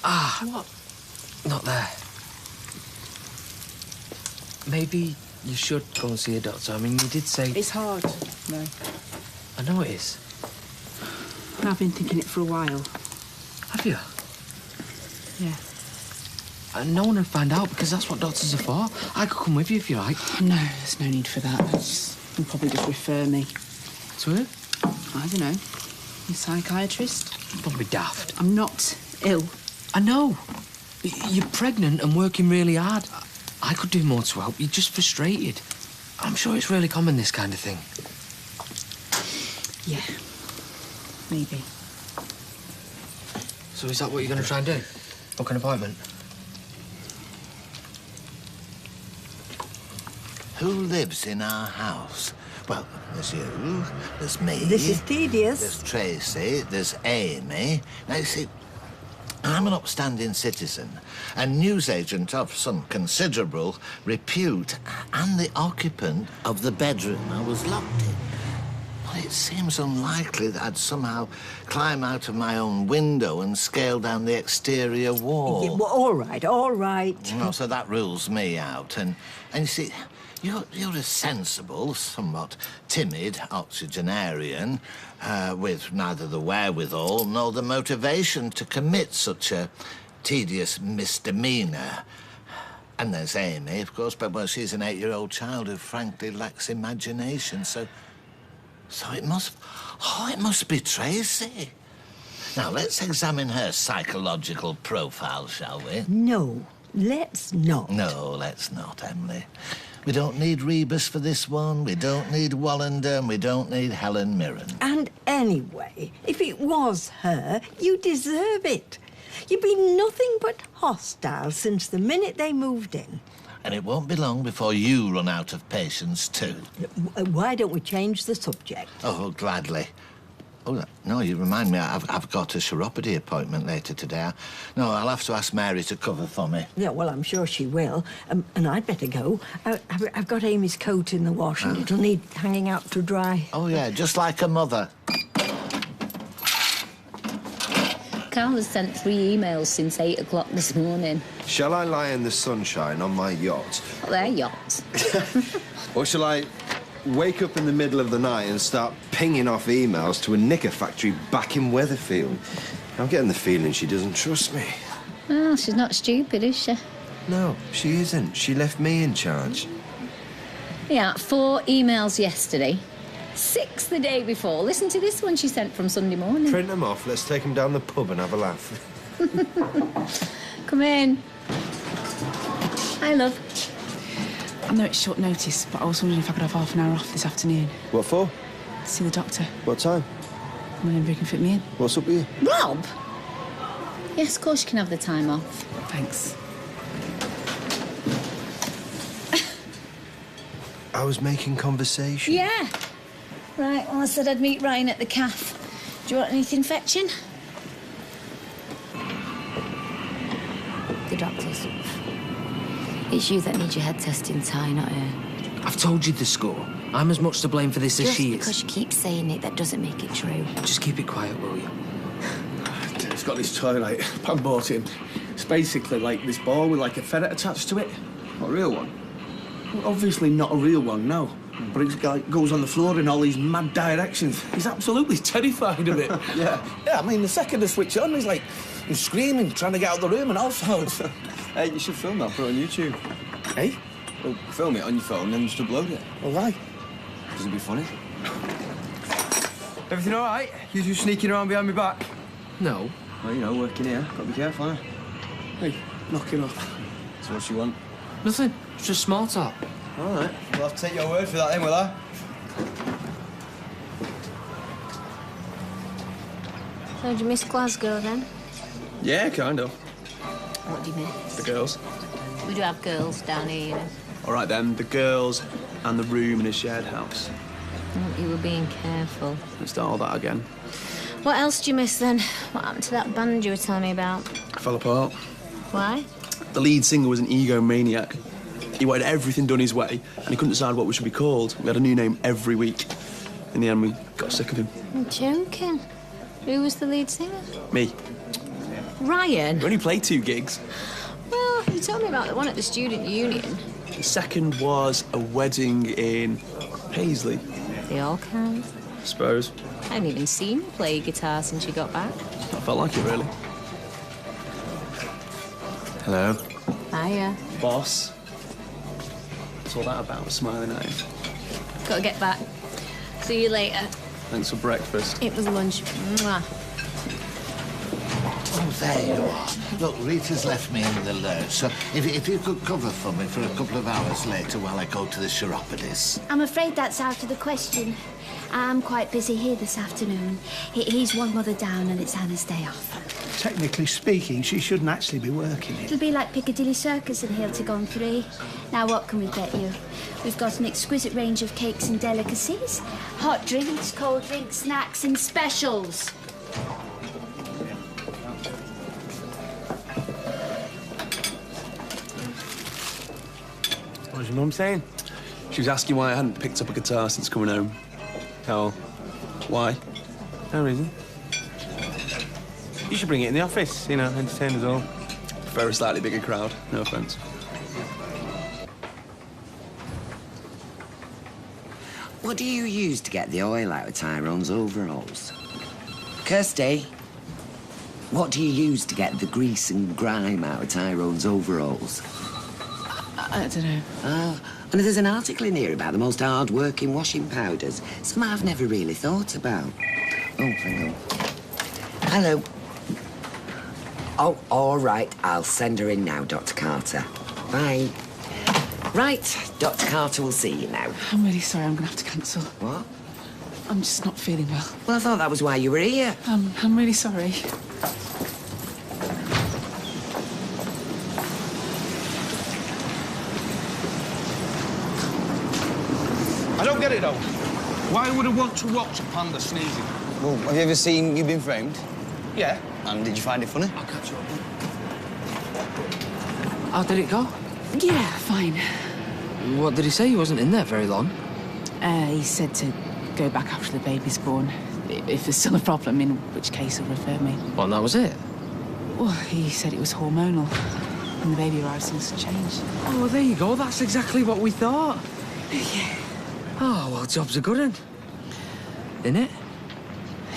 What? Not there. Maybe you should go and see a doctor. I mean, you did say... It's hard, no. I know it is. I've been thinking it for a while. Have you? Yeah. And no one would find out because that's what doctors are for. I could come with you if you like. No, there's no need for that. They'll probably just refer me. To who? I don't know. A psychiatrist? Don't be daft. I'm not ill. I know. You're pregnant and working really hard. I could do more to help. You're just frustrated. I'm sure it's really common, this kind of thing. Yeah. Maybe. So is that what you're going to try and do? Book an appointment? Who lives in our house? Well, there's you, there's me. This is tedious. There's Tracy, there's Amy. Now, you see, I'm an upstanding citizen, a newsagent of some considerable repute, and the occupant of the bedroom I was locked in. Well, it seems unlikely that I'd somehow climb out of my own window and scale down the exterior wall. Yeah, well, all right, all right. No, so that rules me out. And you see, you're a sensible, somewhat timid octogenarian with neither the wherewithal nor the motivation to commit such a tedious misdemeanour. And there's Amy, of course, but, well, she's an 8-year-old child who frankly lacks imagination, so it must be Tracy. Now, let's examine her psychological profile, shall we? No, let's not. No, let's not, Emily. We don't need Rebus for this one, we don't need Wallander, and we don't need Helen Mirren. And anyway, if it was her, you deserve it. You've been nothing but hostile since the minute they moved in. And it won't be long before you run out of patience, too. Why don't we change the subject? Oh, gladly. Oh, no, you remind me, I've got a chiropody appointment later today. No, I'll have to ask Mary to cover for me. Yeah, well, I'm sure she will. And I'd better go. I've got Amy's coat in the wash and it'll need hanging out to dry. Oh, yeah, just like a mother. Carl has sent 3 emails since 8 o'clock this morning. Shall I lie in the sunshine on my yacht? Well, they're yachts. Or shall I wake up in the middle of the night and start pinging off emails to a knicker factory back in Weatherfield? I'm getting the feeling she doesn't trust me. Well, she's not stupid, is she? No, she isn't. She left me in charge. Yeah, 4 emails yesterday. 6 the day before. Listen to this one she sent from Sunday morning. Print them off. Let's take them down the pub and have a laugh. Come in. Hi, love. I know it's short notice, but I was wondering if I could have half an hour off this afternoon. What for? To see the doctor. What time? Whenever he can fit me in. What's up with you? Rob? Yes, of course you can have the time off. Thanks. I was making conversation. Yeah. Right, well, I said I'd meet Ryan at the cafe. Do you want anything fetching? The doctors. It's you that needs your head testing, Ty, not her. I've told you the score. I'm as much to blame for this as Just she is. because you keep saying it, that doesn't make it true. Just keep it quiet, will you? It's got this toy, like, Pam bought him. It's basically like this ball with, like, a ferret attached to it. Not a real one. Well, obviously not a real one, no. But it like, goes on the floor in all these mad directions. He's absolutely terrified of it. Yeah, I mean, the second I switch on, he's screaming, trying to get out of the room and all sorts. Hey, you should film that, put it on YouTube. Hey? Well, film it on your phone and then just upload it. Well, why? Because it'd be funny. Everything all right? You two sneaking around behind my back? No. Well, you know, working here. Got to be careful, eh? Hey, knock it off. So what you want? Nothing. It's just small talk. All right. We'll have to take your word for that then, will I? So, did you miss Glasgow then? Yeah, kind of. What do you miss? The girls. We do have girls down here, you know. All right, then. The girls and the room in a shared house. You were being careful. Let's start all that again. What else do you miss then? What happened to that band you were telling me about? Fell apart. Why? The lead singer was an egomaniac. He wanted everything done his way, and he couldn't decide what we should be called. We had a new name every week. In the end, we got sick of him. I'm joking. Who was the lead singer? Me. Ryan? We only played 2 gigs. Well, you told me about the one at the student union. The second was a wedding in Paisley. They all count. I suppose. I haven't even seen you play guitar since you got back. I felt like it, really. Hello. Hiya. Boss. What's all that about, smiling at you? Gotta get back. See you later. Thanks for breakfast. It was lunch. Mwah. Oh, there you are. Look, Rita's left me in the lurch, so if you could cover for me for a couple of hours later while I go to the chiropodist. I'm afraid that's out of the question. I'm quite busy here this afternoon. He's one mother down and it's Anna's day off. Technically speaking, she shouldn't actually be working here. It'll be like Piccadilly Circus in Hiltig on 3. Now, what can we get you? We've got an exquisite range of cakes and delicacies. Hot drinks, cold drinks, snacks and specials. What was your mum saying? She was asking why I hadn't picked up a guitar since coming home. How? Why? No reason. You should bring it in the office, you know, entertain us all. Prefer a slightly bigger crowd, no offence. What do you use to get the oil out of Tyrone's overalls? Kirsty, what do you use to get the grease and grime out of Tyrone's overalls? I don't know. Oh, and there's an article in here about the most hard-working washing powders. Some I've never really thought about. Oh, hang on. Hello. Oh, all right. I'll send her in now, Dr. Carter. Bye. Right, Dr. Carter will see you now. I'm really sorry, I'm going to have to cancel. What? I'm just not feeling well. Well, I thought that was why you were here. I'm really sorry. I don't get it, though. Why would I want to watch a panda sneezing? Well, have you ever seen You've Been Framed? Yeah. And did you find it funny? I'll catch you up. How did it go? Yeah, fine. What did he say? He wasn't in there very long. He said to go back after the baby's born. If there's still a problem, in which case he'll refer me. Well, and that was it? Well, he said it was hormonal. When the baby arrives, things change. Oh, well, there you go. That's exactly what we thought. Yeah. Oh, well, job's a good one. Innit?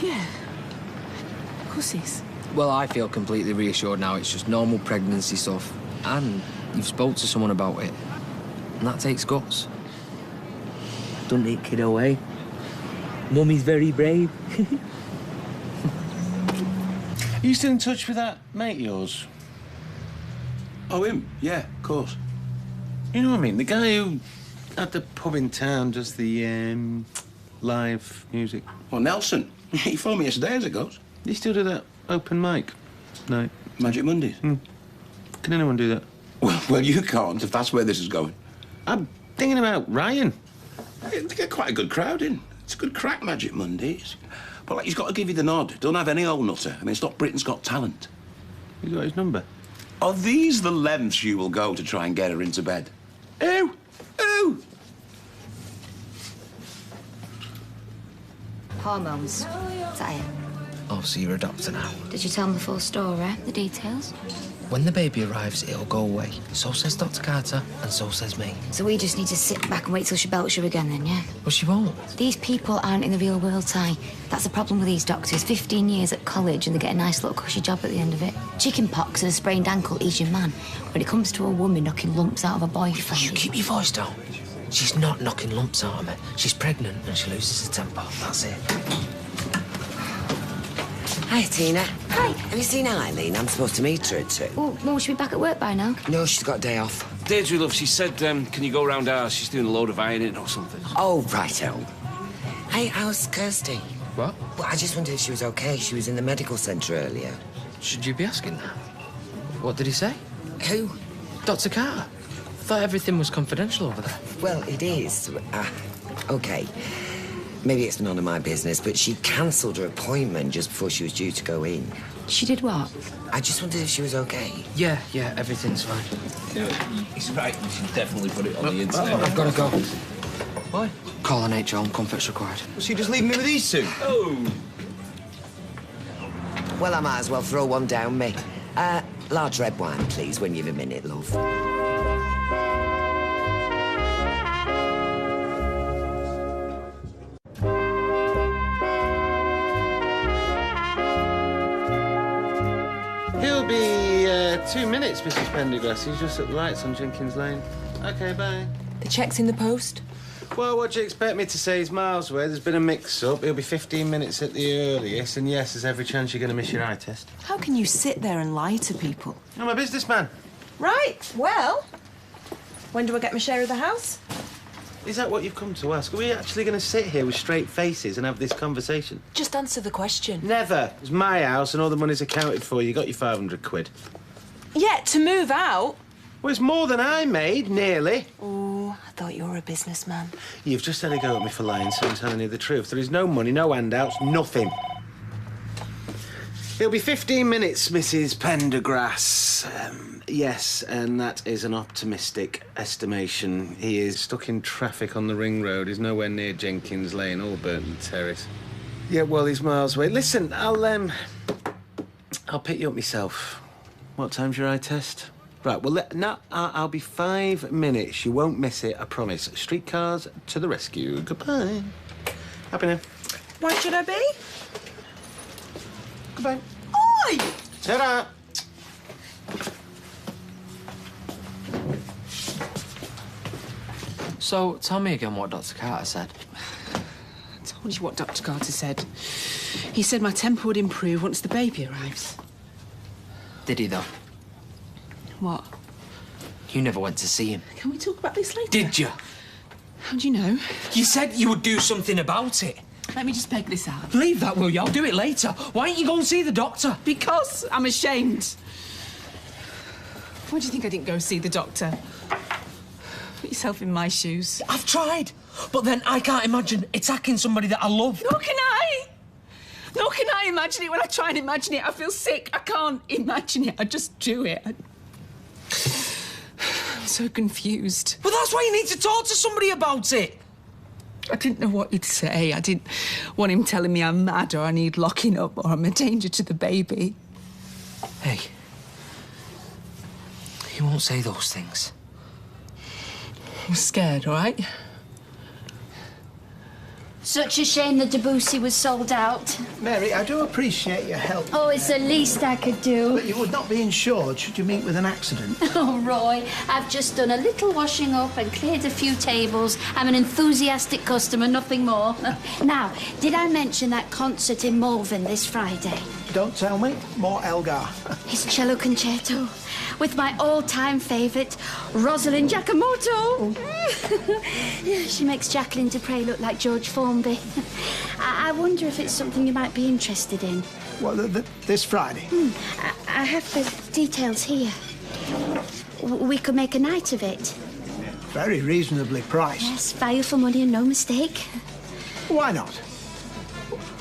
Yeah. Of course it is. Well, I feel completely reassured now. It's just normal pregnancy stuff. And you've spoke to someone about it. And that takes guts. Don't it, kiddo, eh? Mummy's very brave. Are you still in touch with that mate of yours? Oh, him? Yeah, of course. You know what I mean? The guy who, at the pub in town, does the, live music. Well, Nelson. He phoned me yesterday as it goes. Do you still do that open mic night? Magic Mondays. Can anyone do that? Well, you can't, if that's where this is going. I'm thinking about Ryan. They get quite a good crowd in. It's a good crack, Magic Mondays. But, like, he's got to give you the nod. Don't have any old nutter. I mean, it's not Britain's Got Talent. You got his number? Are these the lengths you will go to try and get her into bed? Who? Who? Hormones. Is that it? Oh, so you're a doctor now. Did you tell him the full story, the details? When the baby arrives, it'll go away. So says Dr. Carter, and so says me. So we just need to sit back and wait till she belts you again then, yeah? Well, she won't. These people aren't in the real world, Ty. That's the problem with these doctors. 15 years at college and they get a nice little cushy job at the end of it. Chicken pox and a sprained ankle is your man. When it comes to a woman knocking lumps out of a boyfriend... You keep your voice down. She's not knocking lumps out of me. She's pregnant and she loses her temper. That's it. Hi, Tina. Hi. Have you seen Eileen? I'm supposed to meet her at 2. Oh, Mum, should be back at work by now. No, she's got a day off. Deirdre, love, she said, can you go round ours? She's doing a load of ironing or something. Oh, righto. Hey, how's Kirsty? What? Well, I just wondered if she was okay. She was in the medical centre earlier. Should you be asking that? What did he say? Who? Dr. Carter. Thought everything was confidential over there. Well, it is. OK. Maybe it's none of my business, but she cancelled her appointment just before she was due to go in. She did what? I just wondered if she was OK. Yeah, everything's fine. Yeah, he's right. You should definitely put it on the internet. I've got to go. Why? Call on HR and comforts required. Was she just leaving me with these two? Oh. Well, I might as well throw one down me. Large red wine, please, when you've a minute, love. He'll be 2 minutes, Mrs. Pendergrass. He's just at the lights on Jenkins Lane. OK, bye. The check's in the post? Well, what do you expect me to say? He's miles away. There's been a mix-up. He'll be 15 minutes at the earliest. And yes, there's every chance you're going to miss your eye test. How can you sit there and lie to people? I'm a businessman. Right, well, when do I get my share of the house? Is that what you've come to ask? Are we actually going to sit here with straight faces and have this conversation? Just answer the question. Never. It's my house and all the money's accounted for. You got your 500 quid. Yeah, to move out. Well, it's more than I made, nearly. Oh, I thought you were a businessman. You've just had a go at me for lying, so I'm telling you the truth. There is no money, no handouts, nothing. It'll be 15 minutes, Mrs. Pendergrass. Yes, and that is an optimistic estimation. He is stuck in traffic on the ring road. He's nowhere near Jenkins Lane or Burton Terrace. Yeah, well, he's miles away. Listen, I'll pick you up myself. What time's your eye test? Right, well, I'll be 5 minutes. You won't miss it, I promise. Streetcars to the rescue. Goodbye. Happy now. Why should I be? Goodbye. Oi! Ta-da! So, tell me again what Dr. Carter said. I told you what Dr. Carter said. He said my temper would improve once the baby arrives. Did he, though? What? You never went to see him. Can we talk about this later? Did you? How do you know? You said you would do something about it. Let me just peg this out. Leave that, will you? I'll do it later. Why don't you go and see the doctor? Because I'm ashamed. Why do you think I didn't go see the doctor? Put yourself in my shoes. I've tried, but then I can't imagine attacking somebody that I love. Nor can I. Nor can I imagine it. When I try and imagine it, I feel sick. I can't imagine it. I just do it. I'm so confused. Well, that's why you need to talk to somebody about it. I didn't know what he'd say. I didn't want him telling me I'm mad or I need locking up or I'm a danger to the baby. Hey, he won't say those things. I'm scared, all right? Such a shame the Debussy was sold out. Mary, I do appreciate your help. Oh, it's the least I could do. But you would not be insured should you meet with an accident. Oh, Roy, I've just done a little washing up and cleared a few tables. I'm an enthusiastic customer, nothing more. Now, did I mention that concert in Malvern this Friday? Don't tell me. More Elgar. It's cello concerto with my all-time favourite, Rosalind Giacomoto. She makes Jacqueline du Pré look like George Formby. I wonder if it's something you might be interested in. Well, this Friday? I have the details here. We could make a night of it. Very reasonably priced. Yes, value for money and no mistake. Why not?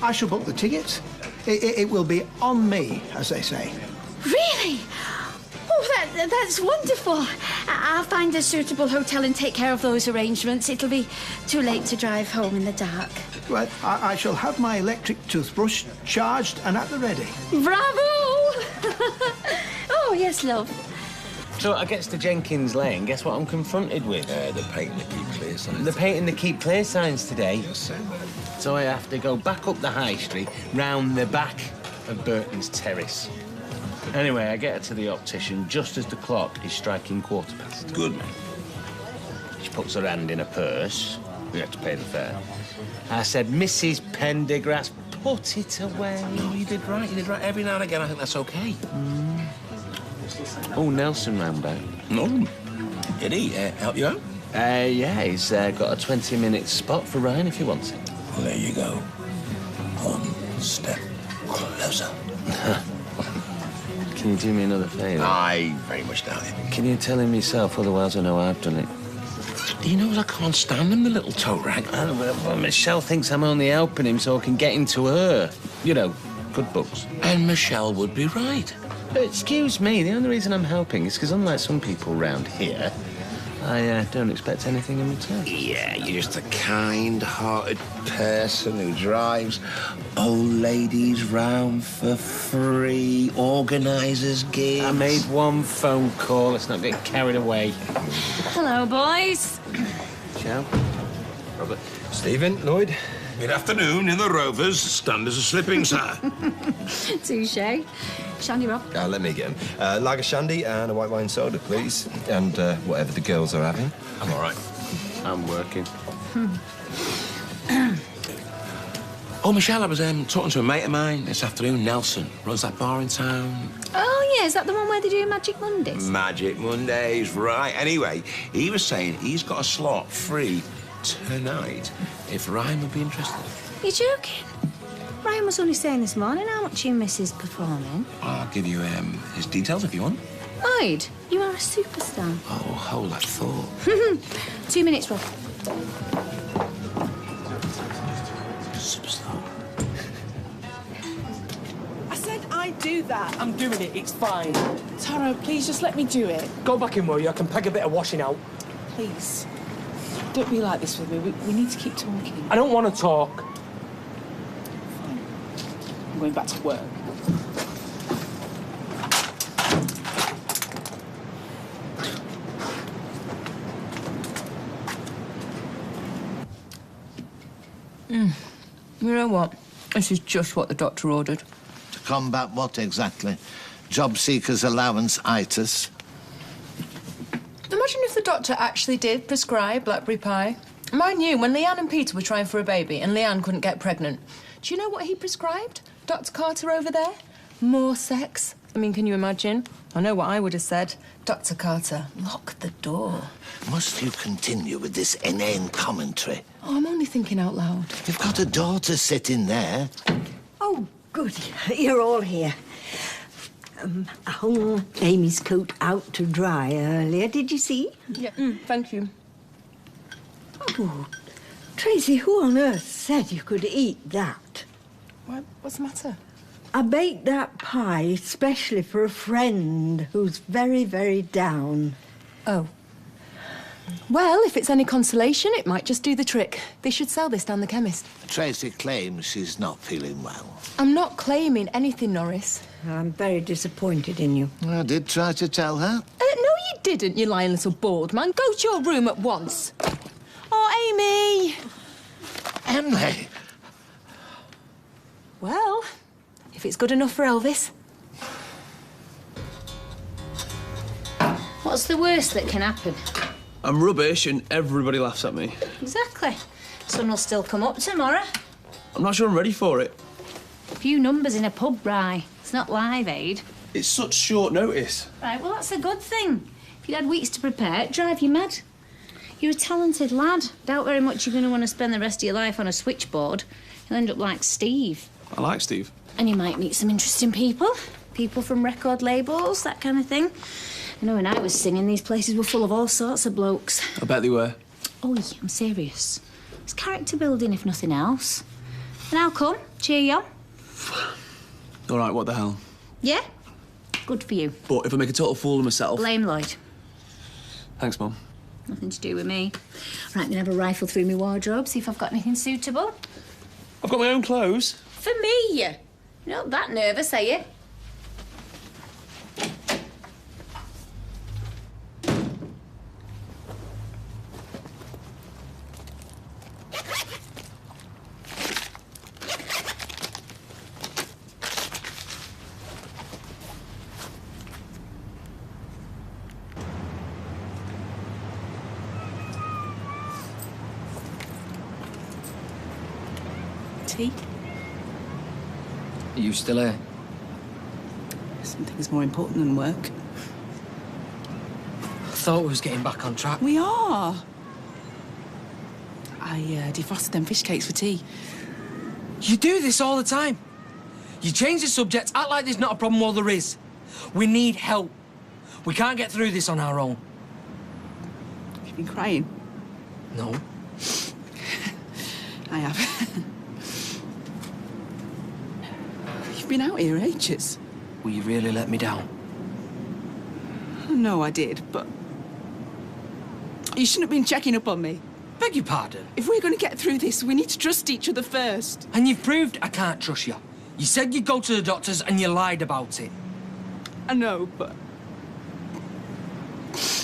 I shall book the tickets. It will be on me, as they say. Really? Oh, that's wonderful. I'll find a suitable hotel and take care of those arrangements. It'll be too late to drive home in the dark. Well, I shall have my electric toothbrush charged and at the ready. Bravo! Oh, yes, love. So I gets to Jenkins Lane, guess what I'm confronted with? The painting the keep clear signs. The painting the keep clear signs today. So I have to go back up the high street, round the back of Burton's Terrace. Anyway, I get her to the optician just as the clock is striking 1/4 past. Good. She puts her hand in her purse. We have to pay the fare. I said, Mrs. Pendergrass, put it away. You did right. Every now and again, I think that's OK. Oh, Nelson round back. No. Did he help you out? Yeah, he's got a 20-minute spot for Ryan if he wants it. Well, there you go. One step closer. Can you do me another favour? I very much doubt it. Can you tell him yourself, otherwise I know I've done it? He knows I can't stand him, the little toe rag. Well, Michelle thinks I'm only helping him so I can get into her. You know, good books. And Michelle would be right. Excuse me, the only reason I'm helping is because unlike some people round here, I don't expect anything in return. Yeah, you're just a kind-hearted person who drives old ladies round for free, organises gigs. I made one phone call. Let's not get carried away. Hello, boys. Ciao. Robert. Stephen, Lloyd. Good afternoon in the Rovers. Stand as a slipping, sir. Touche. Shandy, Rob. Let me get him. Lager shandy and a white wine soda, please. And whatever the girls are having. I'm all right. I'm working. Oh, Michelle, I was talking to a mate of mine this afternoon, Nelson. Runs that bar in town. Oh, yeah, is that the one where they do Magic Mondays? Magic Mondays, right. Anyway, he was saying he's got a slot free tonight if Ryan would be interested. You're joking? Ryan was only saying this morning how much he misses performing. I'll give you his details if you want. Lloyd, you are a superstar. Oh, hold that thought. 2 minutes, Rob. Superstar. I said I'd do that. I'm doing it. It's fine. Taro, please just let me do it. Go back in, will you? I can peg a bit of washing out. Please. Don't be like this with me. We need to keep talking. I don't want to talk. I'm going back to work. You know what? This is just what the doctor ordered. To combat what exactly? Job seekers allowance itis? Imagine if the doctor actually did prescribe blackberry pie. Mind you, when Leanne and Peter were trying for a baby and Leanne couldn't get pregnant, do you know what he prescribed? Dr. Carter over there? More sex. I mean, can you imagine? I know what I would have said. Dr. Carter, lock the door. Must you continue with this inane commentary? Oh, I'm only thinking out loud. You've got a daughter sitting there. Oh, good. You're all here. I hung Amy's coat out to dry earlier. Did you see? Yeah, thank you. Oh, Tracy, who on earth said you could eat that? What's the matter? I baked that pie especially for a friend who's very, very down. Oh. Well, if it's any consolation, it might just do the trick. They should sell this down the chemist. Tracy claims she's not feeling well. I'm not claiming anything, Norris. I'm very disappointed in you. I did try to tell her. No, you didn't, you lying little bored man. Go to your room at once. Oh, Amy! Emily! Well, if it's good enough for Elvis. What's the worst that can happen? I'm rubbish and everybody laughs at me. Exactly. Sun will still come up tomorrow. I'm not sure I'm ready for it. Few numbers in a pub, Bri. It's not Live Aid. It's such short notice. Right, well, that's a good thing. If you'd had weeks to prepare, it'd drive you mad. You're a talented lad. Doubt very much you're going to want to spend the rest of your life on a switchboard. You'll end up like Steve. I like Steve. And you might meet some interesting people. People from record labels, that kind of thing. I know when I was singing, these places were full of all sorts of blokes. I bet they were. Oh, yeah, I'm serious. It's character building, if nothing else. And I'll come, cheer you on. All right, what the hell? Yeah? Good for you. But if I make a total fool of myself... Blame Lloyd. Thanks, Mum. Nothing to do with me. Right, I'm gonna have a rifle through my wardrobe, see if I've got anything suitable. I've got my own clothes. For me? You're not that nervous, are you? Tea? Are you still here? Something's more important than work. I thought we was getting back on track. We are. I defrosted them fish cakes for tea. You do this all the time. You change the subject, act like there's not a problem while there is. We need help. We can't get through this on our own. Have you been crying? No. I have. You've been out here ages. Will you really let me down? No, I did, but... You shouldn't have been checking up on me. Beg your pardon? If we're going to get through this, we need to trust each other first. And you've proved I can't trust you. You said you'd go to the doctors and you lied about it. I know, but...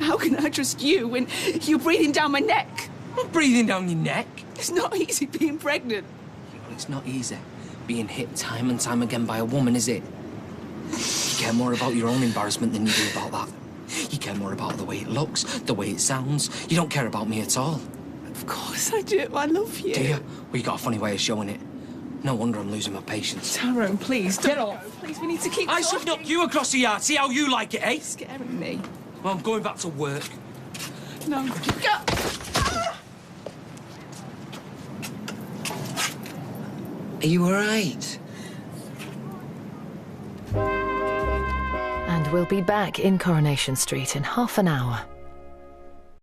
How can I trust you when you're breathing down my neck? I'm not breathing down your neck. It's not easy being pregnant. Well, it's not easy being hit time and time again by a woman, is it? You care more about your own embarrassment than you do about that. You care more about the way it looks, the way it sounds. You don't care about me at all. Of course I do. I love you. Do you? Well, you got a funny way of showing it. No wonder I'm losing my patience. Tyrone, please, Get don't off. go. Please, we need to keep I talking. should knock you across the yard. See how you like it, eh? Scaring me. Well, I'm going back to work. No, go. Are you all right? And we'll be back in Coronation Street in half an hour.